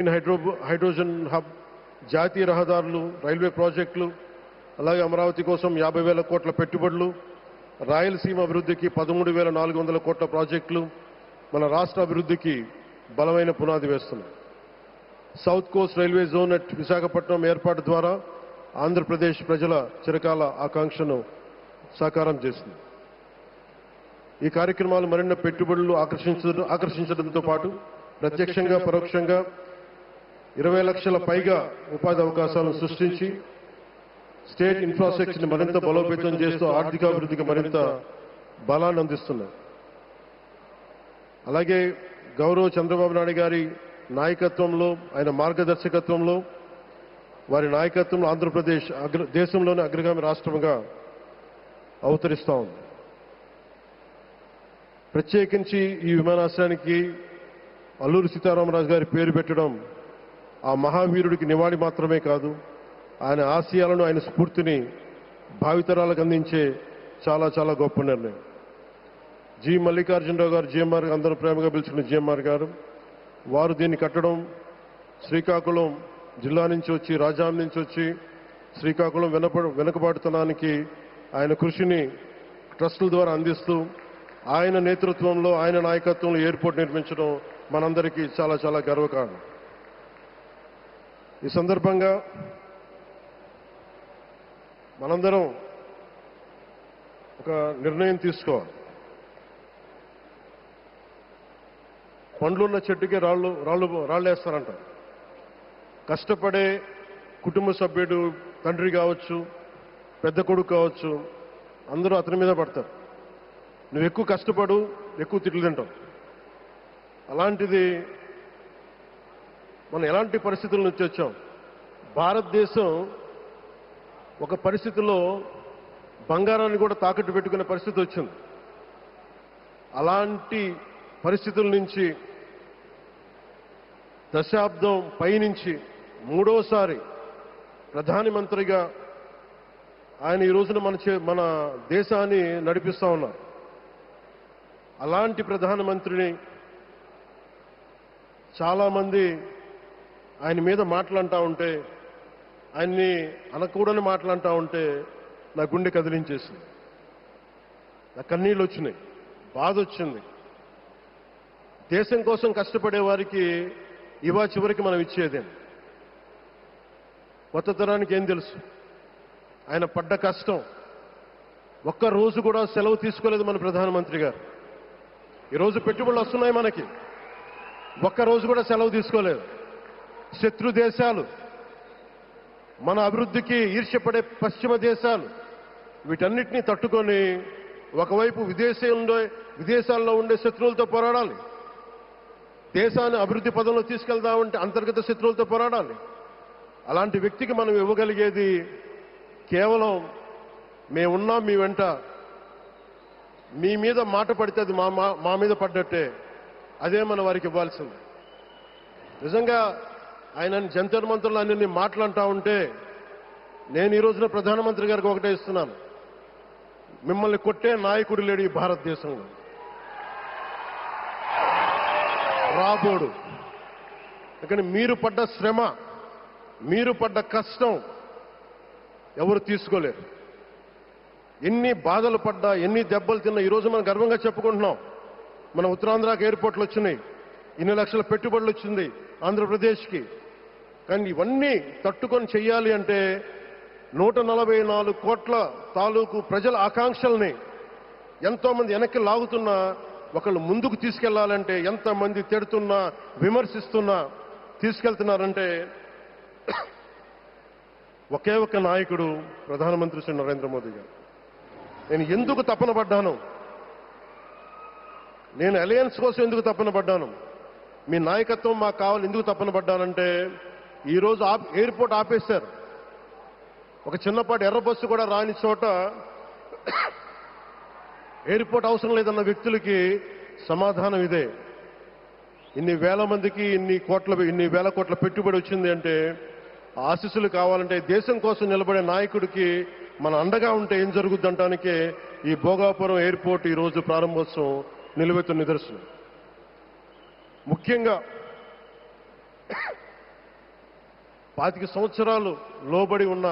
Hydrogen hub, జాతీయ రహదారులు, railway ప్రాజెక్టులు, అలాగే అమరావతి కోసం 50,000 కోట్ల పెట్టుబడులు, రాయలసీమ అభివృద్ధికి 13,400 కోట్ల ప్రాజెక్టులు మన రాష్ట్ర అభివృద్ధికి బలమైన పునాది వేస్తున్నాయి. South Coast railway zone at Visakhapatnam ఏర్పాటు ద్వారా ఆంధ్రప్రదేశ్ ప్రజల చిరకాల ఆకాంక్షను సాకారం చేసింది. ఈ కార్యక్రమాలు మరిన్ని పెట్టుబడులు ఆకర్షించడంతో పాటు ప్రత్యక్షంగా పరోక్షంగా 20 లక్షల పైగా ఉపాధి అవకాశాలను సృష్టించి స్టేట్ ఇన్ఫ్రాస్ట్రక్చర్ని మరింత బలోపేతం చేస్తూ ఆర్థికాభివృద్ధికి మరింత బలాన్ని అందిస్తున్నాయి. అలాగే గౌరవ చంద్రబాబు నాయుడు గారి నాయకత్వంలో, ఆయన మార్గదర్శకత్వంలో, వారి నాయకత్వంలో ఆంధ్రప్రదేశ్ దేశంలోనే అగ్రగామి రాష్ట్రంగా అవతరిస్తూ ఉంది. ప్రత్యేకించి ఈ విమానాశ్రయానికి అల్లూరి సీతారామరాజు గారి పేరు పెట్టడం ఆ మహావీరుడికి నివాళి మాత్రమే కాదు, ఆయన ఆశయాలను, ఆయన స్ఫూర్తిని భావితరాలకు అందించే చాలా చాలా గొప్ప నిర్ణయం. జి మల్లికార్జునరావు గారు, జిఎంఆర్, అందరూ ప్రేమగా పిలుచుకున్న జిఎంఆర్ గారు, వారు దీన్ని కట్టడం, శ్రీకాకుళం జిల్లా నుంచి వచ్చి, రాజాం నుంచి వచ్చి శ్రీకాకుళం వెనుకబాటుతనానికి ఆయన కృషిని ట్రస్టుల ద్వారా అందిస్తూ ఆయన నేతృత్వంలో, ఆయన నాయకత్వంలో ఎయిర్పోర్ట్ నిర్మించడం మనందరికీ చాలా చాలా గర్వకారణం. ఈ సందర్భంగా మనందరం ఒక నిర్ణయం తీసుకోవాలి. పండ్లున్న చెట్టుకే రాళ్ళేస్తారంట. కష్టపడే కుటుంబ సభ్యుడు, తండ్రి కావచ్చు, పెద్ద కొడుకు కావచ్చు, అందరూ అతని మీద పడతారు. నువ్వు ఎక్కువ కష్టపడు, ఎక్కువ తిట్లు తింటావు. అలాంటిది మనం ఎలాంటి పరిస్థితుల నుంచి వచ్చాం? భారతదేశం ఒక పరిస్థితిలో బంగారాన్ని కూడా తాకట్టు పెట్టుకునే పరిస్థితి వచ్చింది. అలాంటి పరిస్థితుల నుంచి దశాబ్దం పైనుంచి మూడోసారి ప్రధానమంత్రిగా ఆయన ఈ రోజున మన దేశాన్ని నడిపిస్తూ ఉన్నారు. అలాంటి ప్రధానమంత్రిని చాలామంది ఆయన మీద మాట్లాడుతూ ఉంటే, ఆయన్ని అనకూడని మాట్లాడుతూ ఉంటే నా గుండె కదిలించేసింది. నా కన్నీళ్ళు వచ్చినాయి, బాధ వచ్చింది. దేశం కోసం కష్టపడే వారికి ఇవా చివరికి మనం ఇచ్చేదేం. కొత్త తరానికి ఏం తెలుసు? ఆయన పడ్డ కష్టం. ఒక్క రోజు కూడా సెలవు తీసుకోలేదు మన ప్రధానమంత్రి గారు. ఈరోజు పెట్టుబడులు వస్తున్నాయి మనకి, ఒక్కరోజు కూడా సెలవు తీసుకోలేదు. శత్రు దేశాలు, మన అభివృద్ధికి ఈర్ష్యపడే పశ్చిమ దేశాలు, వీటన్నిటినీ తట్టుకొని ఒకవైపు విదేశాల్లో ఉండే శత్రువులతో పోరాడాలి, దేశాన్ని అభివృద్ధి పదంలో తీసుకెళ్దామంటే అంతర్గత శత్రువులతో పోరాడాలి. అలాంటి వ్యక్తికి మనం ఇవ్వగలిగేది కేవలం మేమున్నాం మీ వెంట, మీ మీద మాట పడితే అది మా మీద పడ్డట్టే, అదే మన వారికి ఇవ్వాల్సింది. నిజంగా ఆయన జంతర్ మంత్రులు అన్ని మాట్లాడుతూ ఉంటే నేను ఈ రోజున ప్రధానమంత్రి గారికి ఒకటే ఇస్తున్నాను, మిమ్మల్ని కొట్టే నాయకుడు లేడు ఈ భారతదేశంలో, రాబోడు. కానీ మీరు పడ్డ శ్రమ, మీరు పడ్డ కష్టం ఎవరు తీసుకోలేరు. ఎన్ని బాధలు పడ్డా, ఎన్ని దెబ్బలు తిన్నా ఈరోజు మనం గర్వంగా చెప్పుకుంటున్నాం. మన ఉత్తరాంధ్రకి ఎయిర్పోర్ట్లు వచ్చినాయి, ఇన్ని లక్షల పెట్టుబడులు వచ్చింది ఆంధ్రప్రదేశ్కి. కానీ ఇవన్నీ తట్టుకొని చెయ్యాలి అంటే 144 కోట్ల తాలూకు ప్రజల ఆకాంక్షల్ని ఎంతోమంది వెనక్కి లాగుతున్నా, ఒకళ్ళు ముందుకు తీసుకెళ్లాలంటే ఎంతమంది తిడుతున్నా, విమర్శిస్తున్నా తీసుకెళ్తున్నారంటే ఒకే ఒక్క నాయకుడు ప్రధానమంత్రి శ్రీ నరేంద్ర మోదీ గారు. నేను ఎందుకు తపన పడ్డాను, నేను అలయన్స్ కోసం ఎందుకు తపన పడ్డాను, మీ నాయకత్వం మాకు కావాలి ఎందుకు తపన పడ్డానంటే, ఈరోజు ఎయిర్పోర్ట్ ఆపేశారు. ఒక చిన్నపాటి ఎర్ర బస్సు కూడా రాని చోట ఎయిర్పోర్ట్ అవసరం లేదన్న వ్యక్తులకి సమాధానం ఇదే. ఇన్ని వేల మందికి ఇన్ని వేల కోట్ల పెట్టుబడి వచ్చింది అంటే ఆశీస్సులు కావాలంటే దేశం కోసం నిలబడే నాయకుడికి మన అండగా ఉంటే ఏం జరుగుద్దంటానికే ఈ భోగాపురం ఎయిర్పోర్ట్ ఈరోజు ప్రారంభోత్సవం నిలువెత్తు నిదర్శనం. ముఖ్యంగా 25 సంవత్సరాలు లోబడి ఉన్న